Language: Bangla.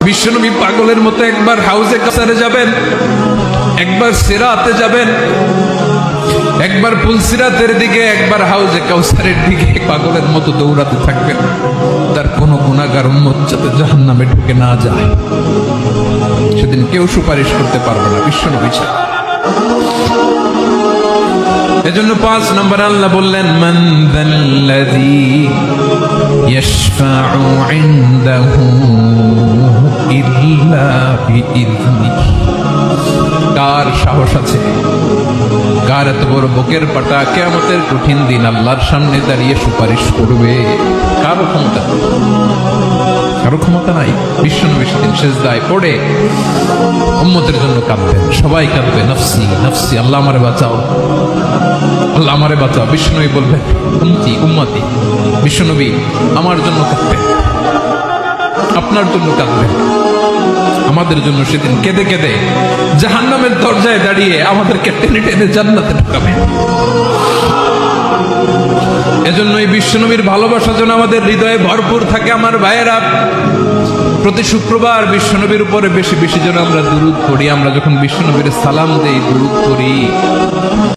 বিশ্বনবী পাগলের মতো একবার হাউজে কাসারে যাবেন, একবার সিরাতে যাবেন, একবার পুলসিরাতের দিকে, একবার হাউজে কাউসারের দিকে পাগলের মতো দৌড়াতে থাকবেন। তার কোনো গুনাহগার উম্মত যাতে জাহান্নামে ঢুকে না যায়, সেদিন কেউ সুপারিশ করতে পারবে না বিশ্বনবী ছাড়া। এজন্য 5 নম্বর আল্লাহ বললেন, মান যাল্লাযী ইয়াশফাউ ইনদাহু ইল্লা বিইযনিহি। কার সাহস আছে, কার এত বড় বুকের পাটা কিয়ামতের কঠিন দিন আল্লাহর সামনে দাঁড়িয়ে সুপারিশ করবে? কারো ক্ষমতা, কারো ক্ষমতা নাই। বিশ্বনবী সেদিন সেজদায় পড়ে উম্মতের জন্য কাঁদবেন, সবাই কাঁদবে, নফসি নফসি, আল্লাহ আমারে বাঁচাও, আল্লাহ আমারে বাঁচাও। বিশ্বনবী বলবেন, উম্মতি উম্মতি। বিশ্বনবী আমার জন্য কাঁদবেন, আপনার জন্য কাঁদবেন, আমাদের জন্য সেদিন কেঁদে কেঁদে জাহান্নামের দরজায় দাঁড়িয়ে আমাদেরকে টেনে টেনে জান্নাতে ঢুকাবেন। এজন্য এই বিশ্বনবীর ভালোবাসা যেন আমাদের হৃদয়ে ভরপুর থাকে। আমার ভাইয়েরা, প্রতি শুক্রবার বিশ্বনবীর উপরে বেশি বেশি যেন আমরা দুরূদ পড়ি। আমরা যখন বিশ্বনবীর সালাম দেই, দুরূদ পড়ি,